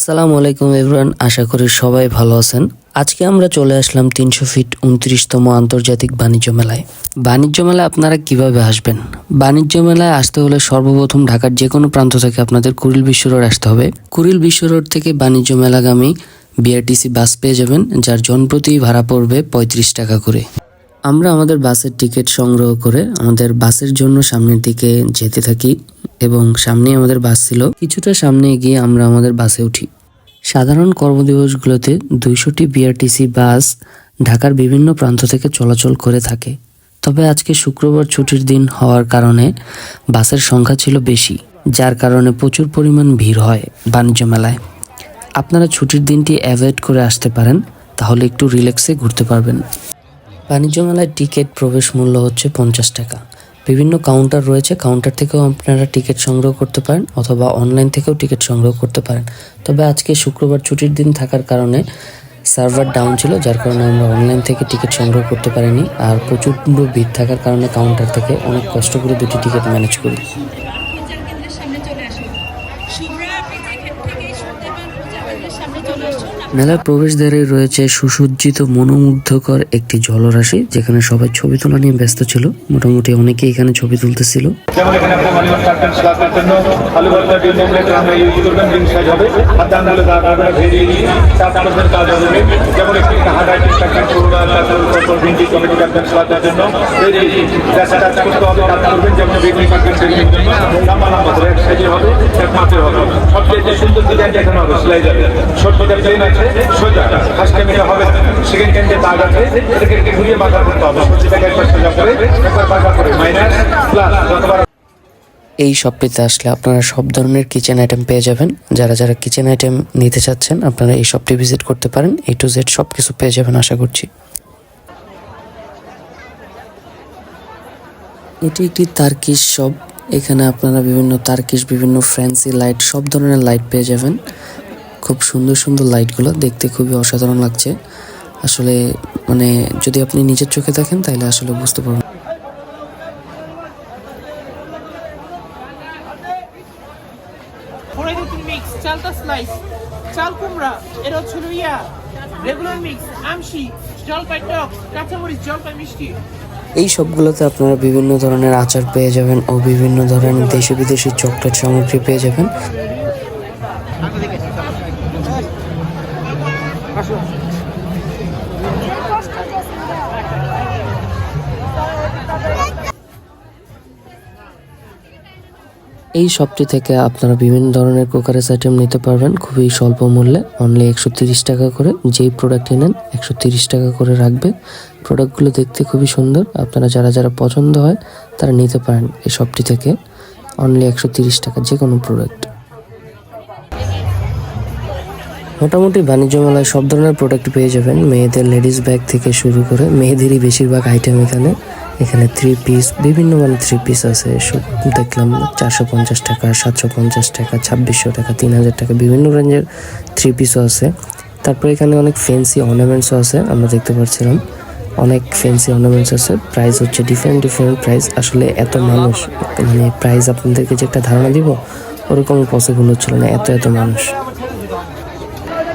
আসসালামু আলাইকুম এভরিওয়ান, আশা করি সবাই ভালো আছেন। আজকে আমরা চলে আসলাম 300 ফিট 29তম আন্তর্জাতিক বাণিজ্য মেলায়। বাণিজ্য মেলায় আপনারা কিভাবে আসবেন? বাণিজ্য মেলায় আসতে হলে সর্বপ্রথম ঢাকার যে কোনো প্রান্ত থেকে আপনাদের কুড়িল বিশ্ব রোড আসতে হবে। কুড়িল বিশ্ব রোড থেকে বাণিজ্য মেলাগামী বিআরটিসি বাস পেয়ে যাবেন, যার জনপ্রতি ভাড়া পড়বে 35 টাকা করে। আমরা আমাদের বাসের টিকিট সংগ্রহ করে আমাদের বাসের জন্য সামনের দিকে যেতে থাকি এবং সামনেই আমাদের বাস ছিল। কিছুটা সামনে গিয়ে আমরা আমাদের বাসে উঠি। সাধারণ কর্মদিবসগুলোতে 200টি বিআরটিসি বাস ঢাকার বিভিন্ন প্রান্ত থেকে চলাচল করে থাকে। তবে আজকে শুক্রবার ছুটির দিন হওয়ার কারণে বাসের সংখ্যা ছিল বেশি, যার কারণে প্রচুর পরিমাণ ভিড় হয় বাণিজ্য মেলায়। আপনারা ছুটির দিনটি অ্যাভয়েড করে আসতে পারেন, তাহলে একটু রিল্যাক্সে ঘুরতে পারবেন। বাণিজ্য মেলায় টিকিট প্রবেশ মূল্য হচ্ছে 50 টাকা। বিভিন্ন কাউন্টার রয়েছে, কাউন্টার থেকেও আপনারা টিকিট সংগ্রহ করতে পারেন অথবা অনলাইন থেকেও টিকিট সংগ্রহ করতে পারেন। তবে আজকে শুক্রবার ছুটির দিন থাকার কারণে সার্ভার ডাউন ছিল, যার কারণে আমরা অনলাইন থেকে টিকিট সংগ্রহ করতে পারিনি। আর প্রচুর ভিড় থাকার কারণে কাউন্টার থেকে অনেক কষ্ট করে দুটি টিকিট ম্যানেজ করি। মেলার প্রবেশদ্বারে রয়েছে সুসজ্জিত মনোমুগ্ধকর একটি জলরাশি, যেখানে সবাই ছবি তোলা নিয়ে ব্যস্ত ছিল। মোটামুটি অনেকেই এখানে ছবি তুলতেছিল। সোজা ফার্স্ট টাইম এটা হবে, সেকেন্ড টাইম যে দাগ আছে এটাকে একটু ঘুরিয়ে বাঁকা করতে হবে। সেটাকে একবার সোজা করে একবার বাঁকা করে মাইনাস প্লাস যতবার। এই শপটিতে আসলে আপনারা সব ধরনের কিচেন আইটেম পেয়ে যাবেন। যারা যারা কিচেন আইটেম নিতে চাচ্ছেন আপনারা এই শপটি ভিজিট করতে পারেন। A to Z সব কিছু পেয়ে যাবেন আশা করছি। এটি একটি তার্কিশ শপ। এখানে আপনারা বিভিন্ন তার্কিশ, বিভিন্ন ফ্যান্সি লাইট, সব ধরনের লাইট পেয়ে যাবেন। খুব সুন্দর সুন্দর লাইটগুলো দেখতে খুবই অসাধারণ লাগছে। আসলে মানে যদি আপনি নিজের চোখে দেখেন তাহলে আসলে বুঝতে পারবেন। চালটা স্লাইস, চাল কুমড়া, এর হচ্ছে রেগুলার মিক্স, আমশি, জলপাই টক, কাঁচামরিচ, জলপাই মিষ্টি। এই সবগুলোতে আপনারা বিভিন্ন ধরনের আচার পেয়ে যাবেন ও বিভিন্ন ধরনের দেশি বিদেশি চকলেট সামগ্রী পেয়ে যাবেন। এই শপটি থেকে আপনারা বিভিন্ন ধরনের কুকারেস আইটেম নিতে পারবেন খুবই স্বল্প মূল্যে, অনলি 130 টাকা করে। যেই প্রোডাক্ট নেন 130 টাকা করে রাখবে। প্রোডাক্টগুলো দেখতে খুবই সুন্দর, আপনারা যারা যারা পছন্দ হয় তারা নিতে পারেন এই শপটি থেকে। অনলি 130 টাকা যে কোনো প্রোডাক্ট। মোটামুটি বাণিজ্য মেলায় সব ধরনের প্রোডাক্ট পেয়ে যাবেন। মেয়েদের লেডিস ব্যাগ থেকে শুরু করে মেয়েদেরই বেশিরভাগ আইটেম এখানে 3 পিস, বিভিন্ন মানে 3 পিস আছে। সব দেখলাম 450 টাকা, 750 টাকা, 2600 টাকা, 3000 টাকা, বিভিন্ন রেঞ্জের 3 পিসও আছে। তারপরে এখানে অনেক ফ্যান্সি অর্নামেন্টসও আছে, আমরা দেখতে পাচ্ছিলাম অনেক ফ্যান্সি অর্নামেন্টস আছে। প্রাইস হচ্ছে ডিফারেন্ট প্রাইস। আসলে এত মানুষ, মানে প্রাইস আপনাদেরকে যে একটা ধারণা দিব ওরকম পসিবল হচ্ছিল না, এত মানুষ।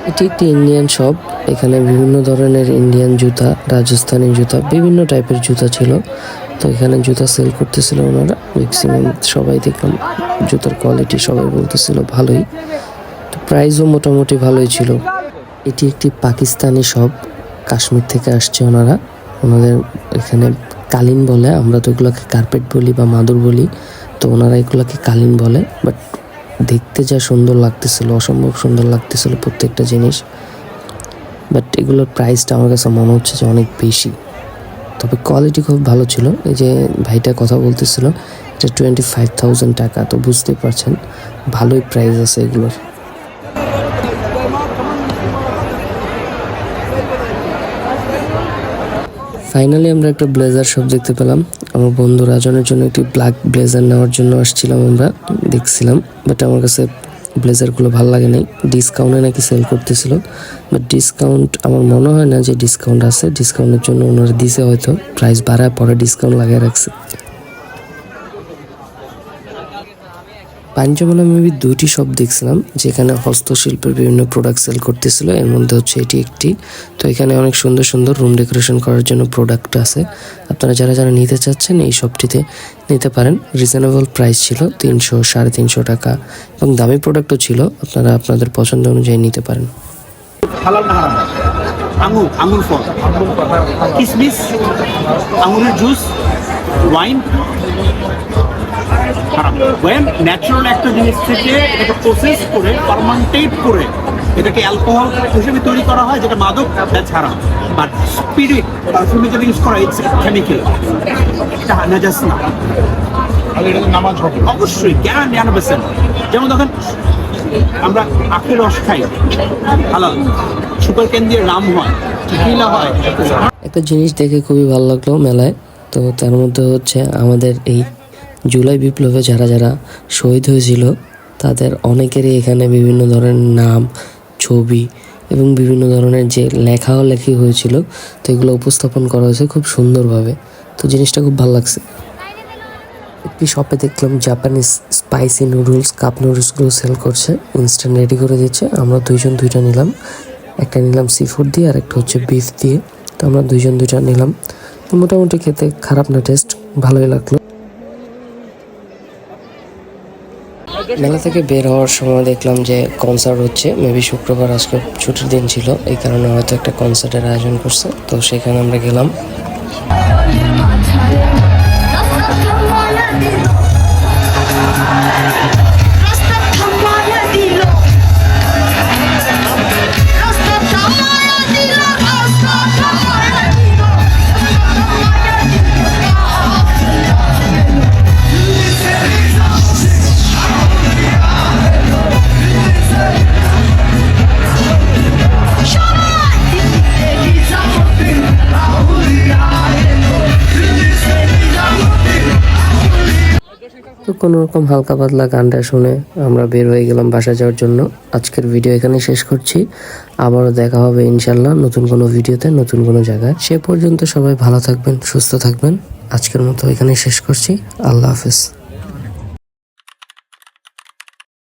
এটি একটি ইন্ডিয়ান শপ। এখানে বিভিন্ন ধরনের ইন্ডিয়ান জুতা, রাজস্থানী জুতা, বিভিন্ন টাইপের জুতা ছিল। তো এখানে জুতা সেল করতেছিল ওনারা। ম্যাক্সিমাম সবাই দেখলাম জুতার কোয়ালিটি সবাই বলতেছিল ভালোই, তো প্রাইসও মোটামুটি ভালোই ছিল। এটি একটি পাকিস্তানি শপ, কাশ্মীর থেকে আসছে ওনারা। ওনাদের এখানে কালিন বলে, আমরা তো এগুলোকে কার্পেট বলি বা মাদুর বলি, তো ওনারা এগুলোকে কালিন বলে। বাট দেখতে যা সুন্দর লাগতেছিল, অসম্ভব সুন্দর লাগতেছিল প্রত্যেকটা জিনিস। বাট এগুলোর প্রাইসটা আমার কাছে মনে হচ্ছে যে অনেক বেশি, তবে কোয়ালিটি খুব ভালো ছিল। এই যে ভাইটা কথা বলতেছিল এটা 25,000 টাকা, তো বুঝতেই পারছেন ভালোই প্রাইস আছে এগুলোর। ফাইনালি আমরা একটা ব্লেজার শপ দেখতে পেলাম। আমার বন্ধু রাজনের জন্য একটি ব্ল্যাক ব্লেজার নেওয়ার জন্য আসছিলাম, আমরা দেখছিলাম। বাট আমার কাছে ব্লেজারগুলো ভালো লাগে নাই। ডিসকাউন্টে নাকি সেল করতেছিল, বাট ডিসকাউন্ট আমার মনে হয় না যে ডিসকাউন্ট আছে। ডিসকাউন্টের জন্য ওনারা দিছে, হয়তো প্রাইস বাড়ায় পরে ডিসকাউন্ট লাগিয়ে রাখছে। বাণিজ্য মেলা মেবি 2টি শপ দেখছিলাম যেখানে হস্তশিল্পের বিভিন্ন প্রোডাক্ট সেল করতেছিল, এর মধ্যে হচ্ছে এটি একটি। তো এখানে অনেক সুন্দর সুন্দর রুম ডেকোরেশন করার জন্য প্রোডাক্ট আছে, আপনারা যারা যারা নিতে চাচ্ছেন এই শপটিতে নিতে পারেন। রিজনেবল প্রাইস ছিল 300, 350 টাকা এবং দামি প্রোডাক্টও ছিল, আপনারা আপনাদের পছন্দ অনুযায়ী নিতে পারেন। হালাল না হারাম? আঙুর ফল, কিসমিস, আঙুরের জুস, ওয়াইন হারাম। ওয়াইন ন্যাচারাল একটা জিনিস থেকে এটাকে প্রসেস করে ফার্মেন্টেট করে এটাকে অ্যালকোহল হিসেবে তৈরি করা হয়, যেটা মাদক, দ্যাটস হারাম। বাট স্পিরিট পারফিউমে যেটা ইউজ করা ইটস কেমিক্যাল, এটা নাজাস না। নামাজ হবে অবশ্যই 99%। যেমন দেখেন আমরা আখের রস খাই, হালাল। সুপার ক্যান দিয়ে রাম হয়, টিকিলা হয়। একটা জিনিস দেখে খুবই ভালো লাগলো মেলায়, তো তার মধ্যে হচ্ছে আমাদের এই জুলাই বিপ্লবে যারা যারা শহীদ হয়েছিল তাদের অনেকেরই এখানে বিভিন্ন ধরনের নাম, ছবি এবং বিভিন্ন ধরনের যে লেখালেখি হয়েছিল তো এগুলো উপস্থাপন করা হয়েছে খুব সুন্দরভাবে, তো জিনিসটা খুব ভালো লাগছে। একটি শপে দেখলাম জাপানিজ স্পাইসি নুডলস, কাপ নুডলসগুলো সেল করছে, ইনস্ট্যান্ট রেডি করে দিচ্ছে। আমরা দুইজন দুইটা নিলাম, একটা নিলাম সি ফুড দিয়ে আর একটা হচ্ছে বিফ দিয়ে। তো আমরা দুইজন দুইটা নিলাম, তো মোটামুটি খেতে খারাপ না, টেস্ট ভালোই লাগলো। মেলা থেকে বের হওয়ার সময় দেখলাম যে কনসার্ট হচ্ছে, মেবি শুক্রবার আজকে ছুটির দিন ছিল, এই কারণে হয়তো একটা কনসার্টের আয়োজন করছে, তো সেখানে আমরা গেলাম। তো কোনোরকম হালকা পাতলা গানটা শুনে আমরা বের হয়ে গেলাম বাসা যাওয়ার জন্য। আজকের ভিডিও এখানে শেষ করছি, আবারও দেখা হবে ইনশাল্লাহ নতুন কোনো ভিডিওতে, নতুন কোনো জায়গায়। সে পর্যন্ত সবাই ভালো থাকবেন, সুস্থ থাকবেন। আজকের মতো এখানে শেষ করছি, আল্লাহ হাফেজ।